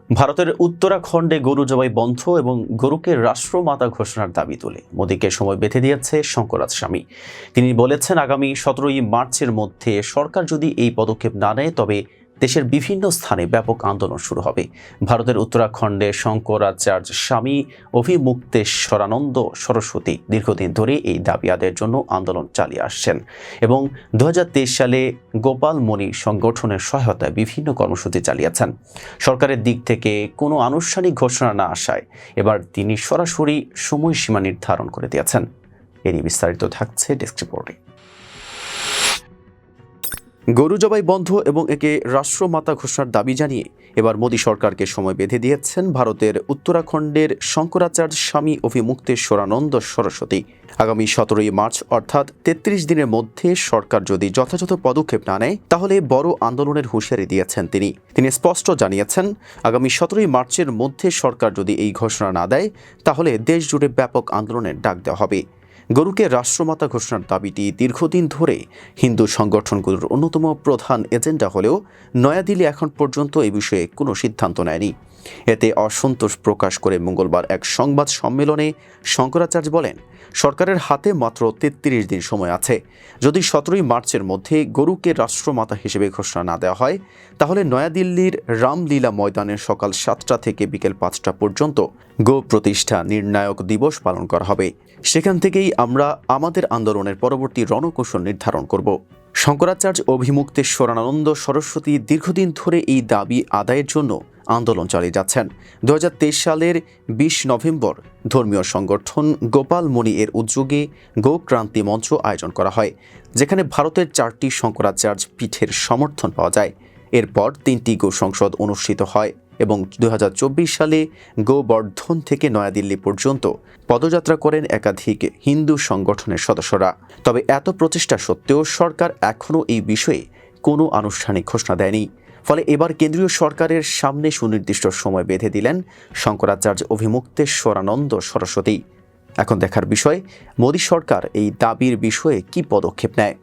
ভারতের উত্তরাখণ্ডে গরু জবাই বন্ধ এবং গরুকে রাষ্ট্রমাতা ঘোষণার দাবি তুলে মোদীকে সময় বেঁধে দিয়েছে শঙ্কররাজ স্বামী। তিনি বলেছেন, আগামী 17ই মার্চের মধ্যে সরকার যদি এই পদক্ষেপ না নেয় তবে দেশের বিভিন্ন স্থানে ব্যাপক আন্দোলন শুরু হবে। ভারতের উত্তরাখণ্ডে শঙ্করাচার্য স্বামী অভিমুক্তেশ্বরানন্দ সরস্বতী দীর্ঘদিন ধরে এই দাবি আদায়ের জন্য আন্দোলন চালিয়ে আসছেন এবং 2023 সালে গোপাল মণি সংগঠনের সহায়তায় বিভিন্ন কর্মসূচি চালিয়েছেন। সরকারের দিক থেকে কোনো আনুষ্ঠানিক ঘোষণা না আসায় এবার তিনি সরাসরি সময়সীমা নির্ধারণ করে দিয়েছেন। এরই বিস্তারিত থাকছে ডেস্ক রিপোর্টে। গরু জবাই বন্ধ এবং একে রাষ্ট্রমাতা ঘোষণার দাবি জানিয়ে এবার মোদী সরকারকে সময় বেঁধে দিয়েছেন ভারতের উত্তরাখণ্ডের শঙ্করাচার্য স্বামী অভিমুক্তেশ্বরানন্দ সরস্বতী। আগামী 17ই মার্চ অর্থাৎ 33 দিনের মধ্যে সরকার যদি যথাযথ পদক্ষেপ না নেয় তাহলে বড় আন্দোলনের হুঁশিয়ারি দিয়েছেন তিনি স্পষ্ট জানিয়েছেন, আগামী 17ই মার্চের মধ্যে সরকার যদি এই ঘোষণা না দেয় তাহলে দেশ জুড়ে ব্যাপক আন্দোলনের ডাক দেওয়া হবে। গরুকে রাষ্ট্রমাতা ঘোষণার দাবিটি দীর্ঘদিন ধরে হিন্দু সংগঠনগুলোর অন্যতম প্রধান এজেন্ডা হলেও নয়াদিল্লি এখন পর্যন্ত এই বিষয়ে কোনো সিদ্ধান্ত নেয়নি। এতে অসন্তোষ প্রকাশ করে মঙ্গলবার এক সংবাদ সম্মেলনে শঙ্করাচার্য বলেন, সরকারের হাতে মাত্র 33 দিন সময় আছে। যদি 17ই মার্চের মধ্যে গরুকে রাষ্ট্রমাতা হিসেবে ঘোষণা না দেওয়া হয় তাহলে নয়াদিল্লির রামলীলা ময়দানে সকাল 7টা থেকে বিকেল 5টা পর্যন্ত গো প্রতিষ্ঠা নির্ণায়ক দিবস পালন করা হবে। সেখান থেকেই আমরা আমাদের আন্দোলনের পরবর্তী রণকৌশল নির্ধারণ করব। শঙ্করাচার্য অভিমুক্তেশ্বরানন্দ সরস্বতী দীর্ঘদিন ধরে এই দাবি আদায়ের জন্য আন্দোলন চালিয়ে যাচ্ছেন। 2023 সালের 20 নভেম্বর ধর্মীয় সংগঠন গোপাল মণি এর উদ্যোগে গো ক্রান্তি মঞ্চ আয়োজন করা হয়, যেখানে ভারতের 4টি শঙ্করাচার্য পীঠের সমর্থন পাওয়া যায়। এরপর 3টি গো সংসদ অনুষ্ঠিত হয় এবং 2024 সালে গোবর্ধন থেকে নয়াদিল্লি পর্যন্ত পদযাত্রা করেন একাধিক হিন্দু সংগঠনের সদস্যরা। তবে এত প্রচেষ্টা সত্ত্বেও সরকার এখনও এই বিষয়ে কোনো আনুষ্ঠানিক ঘোষণা দেয়নি। ফলে এবার কেন্দ্রীয় সরকারের সামনে সুনির্দিষ্ট সময় বেঁধে দিলেন শঙ্করাচার্য অভিমুক্তেশ্বরানন্দ সরস্বতী। এখন দেখার বিষয়, মোদী সরকার এই দাবির বিষয়ে কী পদক্ষেপ নেয়।